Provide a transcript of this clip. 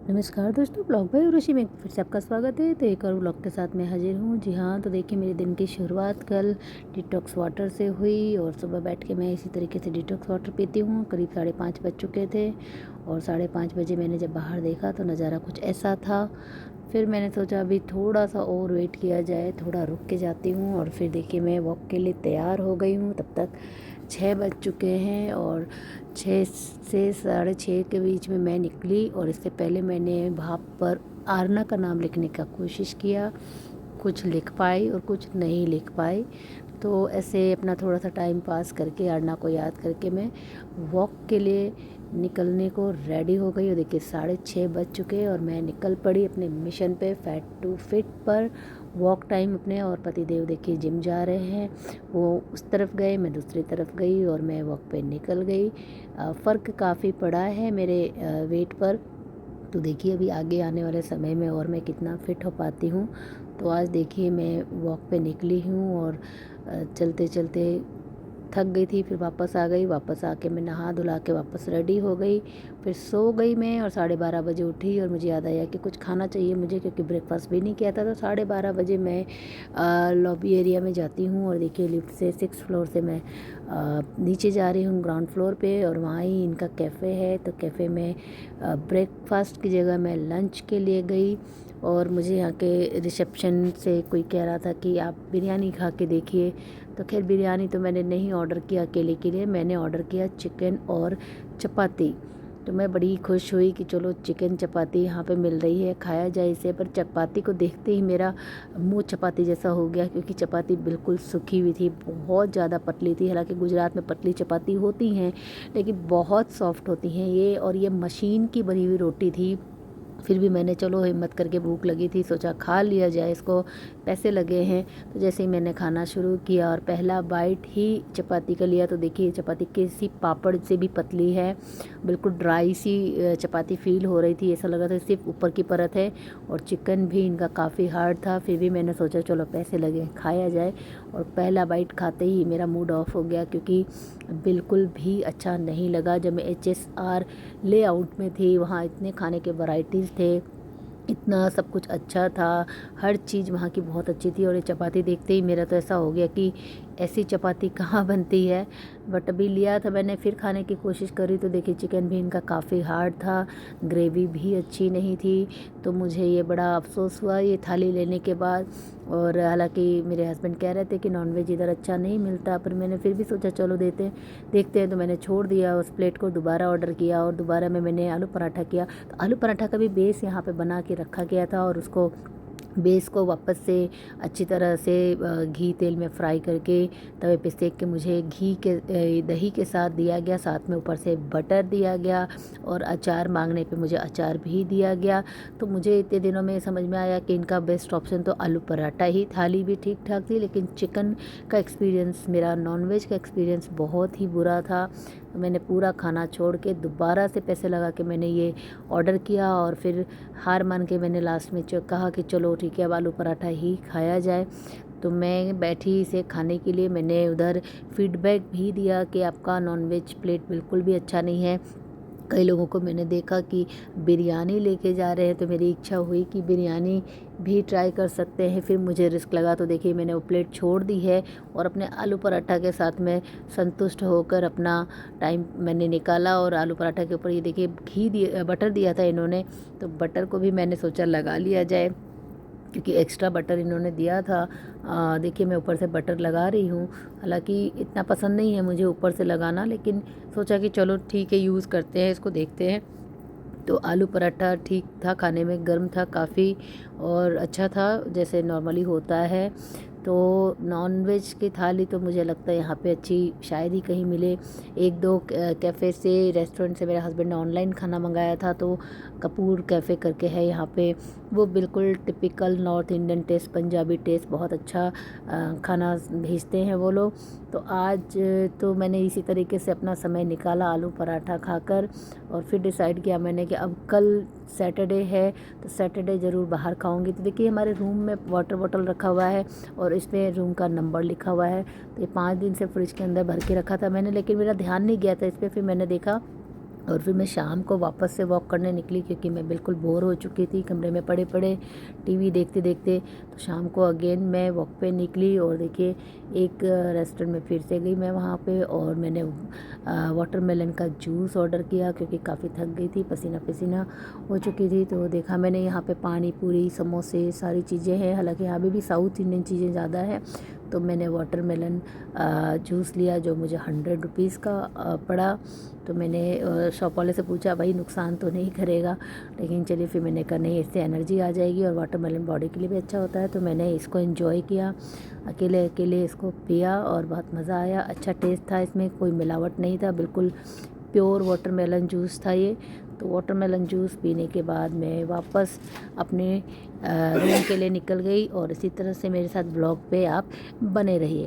नमस्कार दोस्तों, blog bye Urvashi में फिर से आपका स्वागत है। तो एक और ब्लॉग के साथ मैं हाजिर हूँ। जी हाँ, तो देखिए मेरे दिन की शुरुआत कल डिटॉक्स वाटर से हुई और सुबह बैठ के मैं इसी तरीके से डिटॉक्स वाटर पीती हूँ। करीब 5:30 बज चुके थे और 5:30 बजे मैंने जब बाहर देखा तो नज़ारा कुछ ऐसा था। फिर मैंने सोचा अभी थोड़ा सा और वेट किया जाए, थोड़ा रुक के जाती हूँ और फिर देखिए मैं वॉक के लिए तैयार हो गई हूँ। तब तक 6 बज चुके हैं और 6 से 6:30 के बीच में मैं निकली और इससे पहले मैंने वहाँ पर आरना का नाम लिखने का कोशिश किया। कुछ लिख पाई और कुछ नहीं लिख पाई। तो ऐसे अपना थोड़ा सा टाइम पास करके आरना को याद करके मैं वॉक के लिए निकलने को रेडी हो गई और देखिए 6:30 बज चुके और मैं निकल पड़ी अपने मिशन पे, फैट टू फिट पर। वॉक टाइम अपने और पतिदेव देखिए जिम जा रहे हैं, वो उस तरफ गए, मैं दूसरी तरफ गई और मैं वॉक पे निकल गई। फ़र्क काफ़ी पड़ा है मेरे वेट पर। तो देखिए अभी आगे आने वाले समय में और मैं कितना फ़िट हो पाती हूँ। तो आज देखिए मैं वॉक पे निकली हूँ और चलते चलते थक गई थी, फिर वापस आ गई। वापस आके मैं नहा धुला के वापस रेडी हो गई, फिर सो गई मैं और 12:30 बजे उठी और मुझे याद आया कि कुछ खाना चाहिए मुझे, क्योंकि ब्रेकफास्ट भी नहीं किया था। तो 12:30 बजे मैं लॉबी एरिया में जाती हूँ और देखिए लिफ्ट से 6th फ्लोर से मैं नीचे जा रही हूँ ग्राउंड फ्लोर पे और वहाँ ही इनका कैफ़े है। तो कैफ़े में ब्रेकफास्ट की जगह मैं लंच के लिए गई और मुझे यहाँ के रिसेप्शन से कोई कह रहा था कि आप बिरयानी खा के देखिए। तो खैर बिरयानी तो मैंने नहीं ऑर्डर किया अकेले के लिए, मैंने ऑर्डर किया चिकन और चपाती। तो मैं बड़ी खुश हुई कि चलो चिकन चपाती यहाँ पे मिल रही है, खाया जाए इसे। पर चपाती को देखते ही मेरा मुंह चपाती जैसा हो गया, क्योंकि चपाती बिल्कुल सूखी हुई थी, बहुत ज़्यादा पतली थी। हालांकि गुजरात में पतली चपाती होती हैं लेकिन बहुत सॉफ्ट होती हैं ये, और ये मशीन की बनी हुई रोटी थी। फिर भी मैंने चलो हिम्मत करके, भूख लगी थी, सोचा खा लिया जाए इसको, पैसे लगे हैं। तो जैसे ही मैंने खाना शुरू किया और पहला बाइट ही चपाती का लिया तो देखिए चपाती किसी पापड़ से भी पतली है, बिल्कुल ड्राई सी चपाती फील हो रही थी। ऐसा लग रहा था सिर्फ ऊपर की परत है और चिकन भी इनका काफ़ी हार्ड था। फिर भी मैंने सोचा चलो पैसे लगे खाया जाए, और पहला बाइट खाते ही मेरा मूड ऑफ हो गया, क्योंकि बिल्कुल भी अच्छा नहीं लगा। जब मैं HSR लेआउट में थी वहाँ इतने खाने के वैराइटीज़ थे, इतना सब कुछ अच्छा था, हर चीज़ वहाँ की बहुत अच्छी थी। और ये चपाती देखते ही मेरा तो ऐसा हो गया कि ऐसी चपाती कहाँ बनती है। बट अभी लिया था मैंने, फिर खाने की कोशिश करी तो देखिए चिकन भी इनका काफ़ी हार्ड था, ग्रेवी भी अच्छी नहीं थी। तो मुझे ये बड़ा अफसोस हुआ ये थाली लेने के बाद। और हालांकि मेरे हस्बैंड कह रहे थे कि नॉनवेज इधर अच्छा नहीं मिलता, पर मैंने फिर भी सोचा चलो देखते हैं। तो मैंने छोड़ दिया उस प्लेट को, दोबारा ऑर्डर किया और दोबारा में मैंने आलू पराठा किया। तो आलू पराठा का भी बेस यहाँ पे बना के रखा गया था और उसको बेस को वापस से अच्छी तरह से घी तेल में फ्राई करके तवे पे सेक के मुझे दही के साथ दिया गया, साथ में ऊपर से बटर दिया गया और अचार मांगने पे मुझे अचार भी दिया गया। तो मुझे इतने दिनों में समझ में आया कि इनका बेस्ट ऑप्शन तो आलू पराठा ही। थाली भी ठीक ठाक थी, लेकिन चिकन का एक्सपीरियंस, मेरा नॉनवेज का एक्सपीरियंस बहुत ही बुरा था। तो मैंने पूरा खाना छोड़ के दोबारा से पैसे लगा के मैंने ये ऑर्डर किया और फिर हार मान के मैंने लास्ट में कहा कि चलो ठीक है अब आलू पराठा ही खाया जाए। तो मैं बैठी इसे खाने के लिए, मैंने उधर फीडबैक भी दिया कि आपका नॉनवेज प्लेट बिल्कुल भी अच्छा नहीं है। कई लोगों को मैंने देखा कि बिरयानी लेके जा रहे हैं, तो मेरी इच्छा हुई कि बिरयानी भी ट्राई कर सकते हैं। फिर मुझे रिस्क लगा तो देखिए मैंने वो प्लेट छोड़ दी है और अपने आलू पराठा के साथ में संतुष्ट होकर अपना टाइम मैंने निकाला। और आलू पराठा के ऊपर ये देखिए बटर दिया था इन्होंने, तो बटर को भी मैंने सोचा लगा लिया जाए, क्योंकि एक्स्ट्रा बटर इन्होंने दिया था। देखिए मैं ऊपर से बटर लगा रही हूँ, हालांकि इतना पसंद नहीं है मुझे ऊपर से लगाना, लेकिन सोचा कि चलो ठीक है यूज़ करते हैं इसको, देखते हैं। तो आलू पराठा ठीक था, खाने में गर्म था काफ़ी और अच्छा था जैसे नॉर्मली होता है। तो नॉनवेज की थाली तो मुझे लगता है यहाँ पे अच्छी शायद ही कहीं मिले। एक दो कैफ़े से, रेस्टोरेंट से मेरे हस्बैंड ने ऑनलाइन खाना मंगाया था, तो कपूर कैफ़े करके है यहाँ पे, वो बिल्कुल typical North Indian taste, Punjabi taste, बहुत अच्छा खाना भेजते हैं वो लोग। तो आज तो मैंने इसी तरीके से अपना समय निकाला आलू पराठा खाकर, और फिर डिसाइड किया मैंने कि अब कल सैटरडे है तो सैटरडे ज़रूर बाहर खाऊंगी। तो देखिए हमारे रूम में वाटर बॉटल रखा हुआ है और इसमें रूम का नंबर लिखा हुआ है। तो ये 5 दिन से फ्रिज के अंदर भर के रखा था मैंने, लेकिन मेरा ध्यान नहीं गया था इस पर। फिर मैंने देखा और फिर मैं शाम को वापस से वॉक करने निकली क्योंकि मैं बिल्कुल बोर हो चुकी थी कमरे में पड़े पड़े टीवी देखते देखते। तो शाम को अगेन मैं वॉक पे निकली और देखिए एक रेस्टोरेंट में फिर से गई मैं वहाँ पे, और मैंने वाटरमेलन का जूस ऑर्डर किया क्योंकि काफ़ी थक गई थी, पसीना पसीना हो चुकी थी। तो देखा मैंने यहाँ पे पानी पूरी समोसे सारी चीज़ें हैं, हालांकि यहाँ भी साउथ इंडियन चीज़ें ज़्यादा है। तो मैंने वाटरमेलन जूस लिया जो मुझे 100 रुपीज़ का पड़ा। तो मैंने शॉप वाले से पूछा भाई नुकसान तो नहीं करेगा, लेकिन चलिए फिर मैंने कहा नहीं, इससे एनर्जी आ जाएगी और वाटरमेलन बॉडी के लिए भी अच्छा होता है। तो मैंने इसको एंजॉय किया, अकेले अकेले इसको पिया और बहुत मज़ा आया। अच्छा टेस्ट था, इसमें कोई मिलावट नहीं था, बिल्कुल प्योर वाटरमेलन जूस था ये। तो वाटरमेलन जूस पीने के बाद मैं वापस अपने रूम के लिए निकल गई, और इसी तरह से मेरे साथ ब्लॉग पे आप बने रहिए।